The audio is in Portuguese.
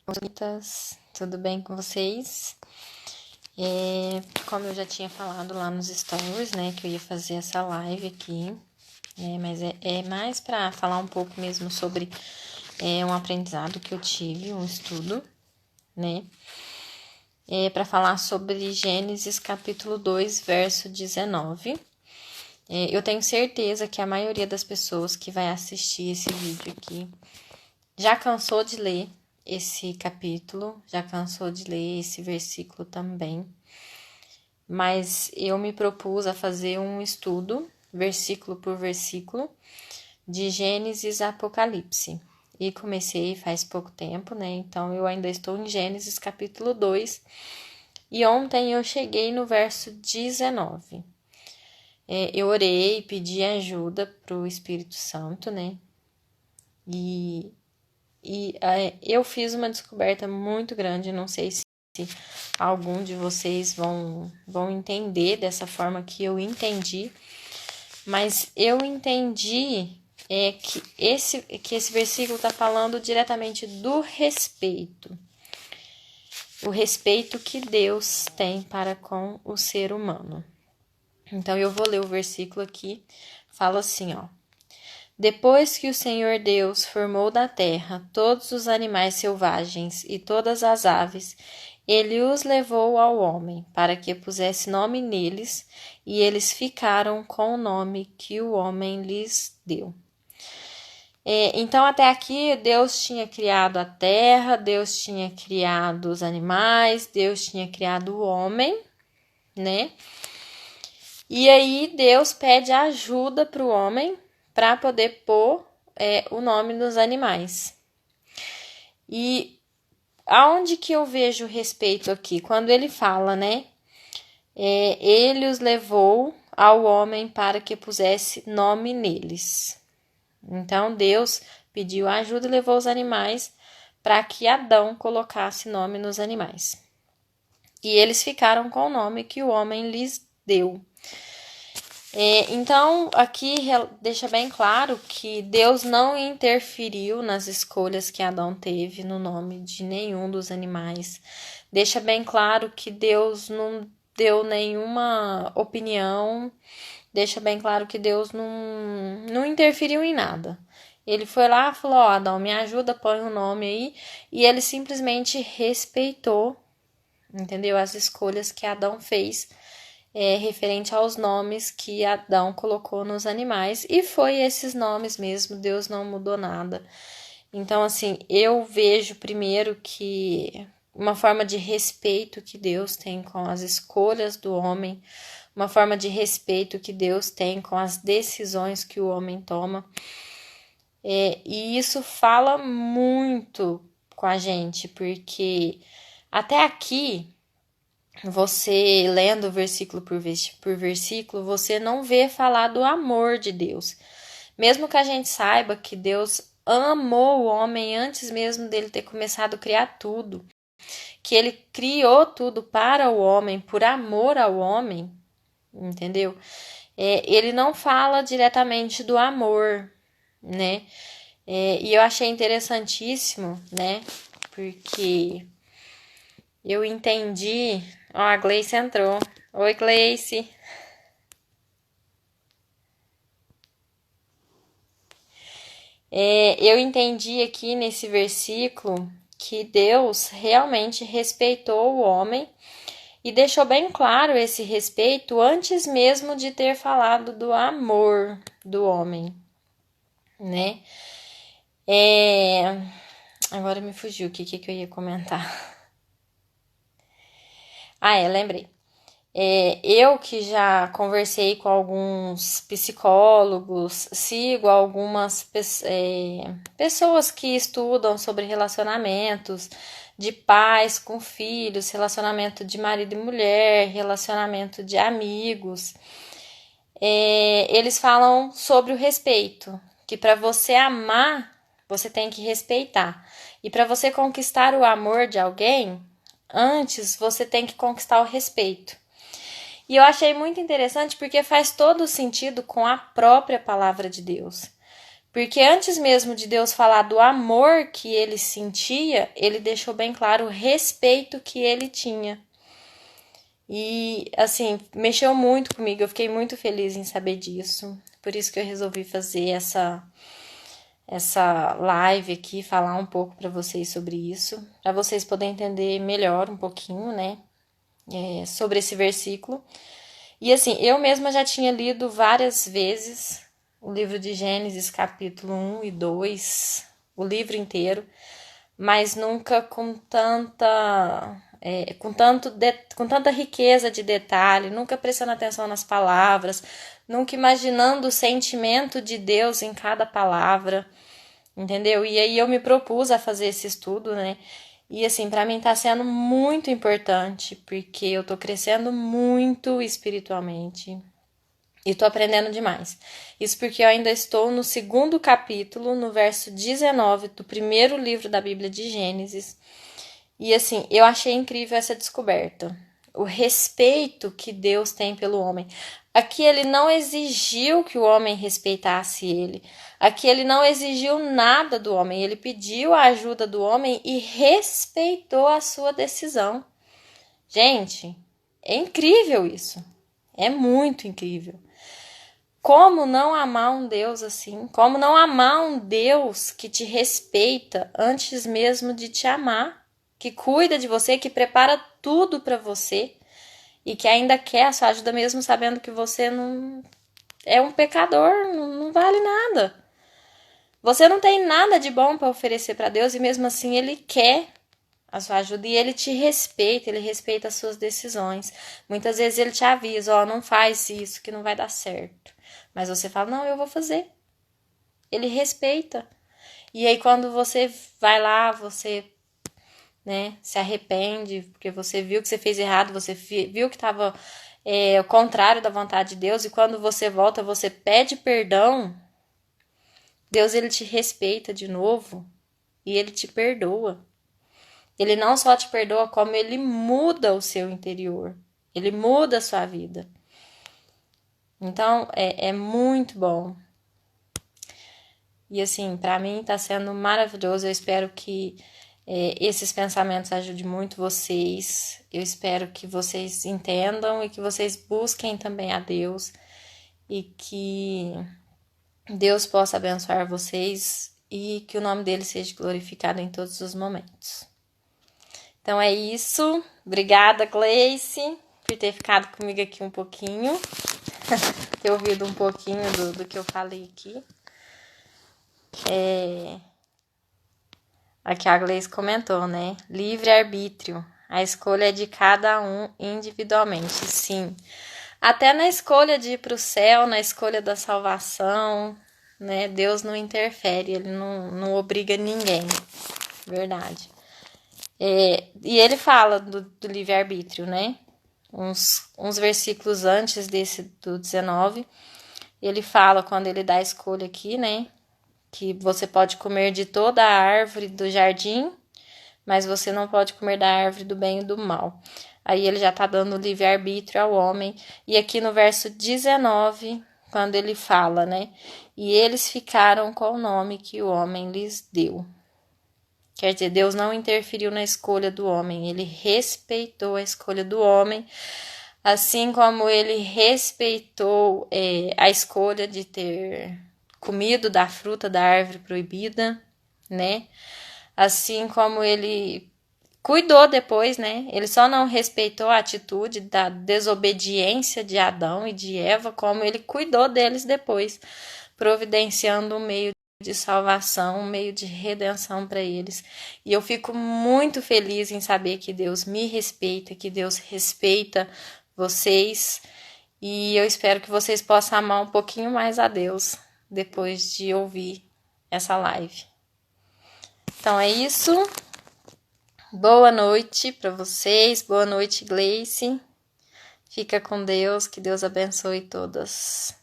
Bonitas, tudo bem com vocês? Como eu já tinha falado lá nos stories, né, que eu ia fazer essa live aqui, mas é mais para falar um pouco mesmo sobre um aprendizado que eu tive, um estudo, né, para falar sobre Gênesis capítulo 2, verso 19. Eu tenho certeza que a maioria das pessoas que vai assistir esse vídeo aqui já cansou de ler esse capítulo, já cansou de ler esse versículo também, mas eu me propus a fazer um estudo, versículo por versículo, de Gênesis a Apocalipse. E comecei faz pouco tempo, né? Então eu ainda estou em Gênesis capítulo 2. E ontem eu cheguei no verso 19. Eu orei, pedi ajuda para o Espírito Santo, né? E eu fiz uma descoberta muito grande, não sei se algum de vocês vão entender dessa forma que eu entendi, mas eu entendi que esse versículo está falando diretamente do respeito. O respeito que Deus tem para com o ser humano. Então eu vou ler o versículo aqui, fala assim, ó. Depois que o Senhor Deus formou da terra todos os animais selvagens e todas as aves, ele os levou ao homem, para que pusesse nome neles, e eles ficaram com o nome que o homem lhes deu. Então, até aqui, Deus tinha criado a terra, Deus tinha criado os animais, Deus tinha criado o homem, né? E aí, Deus pede ajuda para o homem para poder pôr o nome dos animais. E aonde que eu vejo respeito aqui? Quando ele fala, né? Ele os levou ao homem para que pusesse nome neles. Então, Deus pediu ajuda e levou os animais para que Adão colocasse nome nos animais. E eles ficaram com o nome que o homem lhes deu. Então, aqui deixa bem claro que Deus não interferiu nas escolhas que Adão teve no nome de nenhum dos animais. Deixa bem claro que Deus não deu nenhuma opinião. Deixa bem claro que Deus não interferiu em nada. Ele foi lá e falou, Adão, me ajuda, põe um nome aí. E ele simplesmente respeitou, entendeu? As escolhas que Adão fez. Referente aos nomes que Adão colocou nos animais, e foi esses nomes mesmo, Deus não mudou nada. Então, assim, eu vejo primeiro que uma forma de respeito que Deus tem com as escolhas do homem, uma forma de respeito que Deus tem com as decisões que o homem toma, e isso fala muito com a gente, porque até aqui, você lendo versículo por versículo, você não vê falar do amor de Deus. Mesmo que a gente saiba que Deus amou o homem antes mesmo dele ter começado a criar tudo, que ele criou tudo para o homem, por amor ao homem, entendeu? Ele não fala diretamente do amor, né? E eu achei interessantíssimo, né? Porque eu entendi. Ó, a Gleice entrou. Oi, Gleice. Eu entendi aqui nesse versículo que Deus realmente respeitou o homem e deixou bem claro esse respeito antes mesmo de ter falado do amor do homem, né? Agora me fugiu o que eu ia comentar. Lembrei. Eu que já conversei com alguns psicólogos, sigo algumas pessoas que estudam sobre relacionamentos de pais com filhos, relacionamento de marido e mulher, relacionamento de amigos. Eles falam sobre o respeito, que para você amar, você tem que respeitar. E para você conquistar o amor de alguém, antes você tem que conquistar o respeito. E eu achei muito interessante porque faz todo sentido com a própria palavra de Deus. Porque antes mesmo de Deus falar do amor que ele sentia, ele deixou bem claro o respeito que ele tinha. E, assim, mexeu muito comigo, eu fiquei muito feliz em saber disso. Por isso que eu resolvi fazer essa live aqui, falar um pouco para vocês sobre isso, para vocês poderem entender melhor um pouquinho, né, sobre esse versículo. E assim, eu mesma já tinha lido várias vezes o livro de Gênesis, capítulo 1 e 2, o livro inteiro, mas nunca com tanta riqueza de detalhe, nunca prestando atenção nas palavras, nunca imaginando o sentimento de Deus em cada palavra, entendeu? E aí eu me propus a fazer esse estudo, né? E assim, para mim tá sendo muito importante, porque eu tô crescendo muito espiritualmente e tô aprendendo demais. Isso porque eu ainda estou no 2º capítulo, no verso 19 do primeiro livro da Bíblia de Gênesis. E assim, eu achei incrível essa descoberta. O respeito que Deus tem pelo homem. Aqui ele não exigiu que o homem respeitasse ele. Aqui ele não exigiu nada do homem. Ele pediu a ajuda do homem e respeitou a sua decisão. Gente, é incrível isso. É muito incrível. Como não amar um Deus assim? Como não amar um Deus que te respeita antes mesmo de te amar? Que cuida de você, que prepara tudo para você e que ainda quer a sua ajuda mesmo sabendo que você não é um pecador, não vale nada. Você não tem nada de bom para oferecer para Deus e mesmo assim ele quer a sua ajuda e ele te respeita, ele respeita as suas decisões. Muitas vezes ele te avisa, ó, não faz isso que não vai dar certo. Mas você fala, não, eu vou fazer. Ele respeita. E aí quando você vai lá, você, né, se arrepende, porque você viu que você fez errado, você viu que estava o contrário da vontade de Deus, e quando você volta, você pede perdão, Deus, ele te respeita de novo e ele te perdoa. Ele não só te perdoa, como ele muda o seu interior. Ele muda a sua vida. Então, é muito bom. E assim, para mim tá sendo maravilhoso. Eu espero que esses pensamentos ajudem muito vocês. Eu espero que vocês entendam e que vocês busquem também a Deus. E que Deus possa abençoar vocês e que o nome dele seja glorificado em todos os momentos. Então é isso. Obrigada, Gleice, por ter ficado comigo aqui um pouquinho. Ter ouvido um pouquinho do que eu falei aqui. Aqui a Gleice comentou, né? Livre-arbítrio. A escolha é de cada um individualmente, sim. Até na escolha de ir para o céu, na escolha da salvação, né? Deus não interfere, ele não obriga ninguém. Verdade. E ele fala do livre-arbítrio, né? Uns versículos antes desse do 19, ele fala, quando ele dá a escolha aqui, né? Que você pode comer de toda a árvore do jardim, mas você não pode comer da árvore do bem e do mal. Aí ele já tá dando livre-arbítrio ao homem. E aqui no verso 19, quando ele fala, né? E eles ficaram com o nome que o homem lhes deu. Quer dizer, Deus não interferiu na escolha do homem, ele respeitou a escolha do homem, assim como ele respeitou a escolha de ter comido da fruta da árvore proibida, né? Assim como ele cuidou depois, né? Ele só não respeitou a atitude da desobediência de Adão e de Eva, como ele cuidou deles depois, providenciando um meio de salvação, um meio de redenção para eles. E eu fico muito feliz em saber que Deus me respeita, que Deus respeita vocês, e eu espero que vocês possam amar um pouquinho mais a Deus depois de ouvir essa live. Então é isso. Boa noite para vocês. Boa noite, Gleice. Fica com Deus. Que Deus abençoe todas.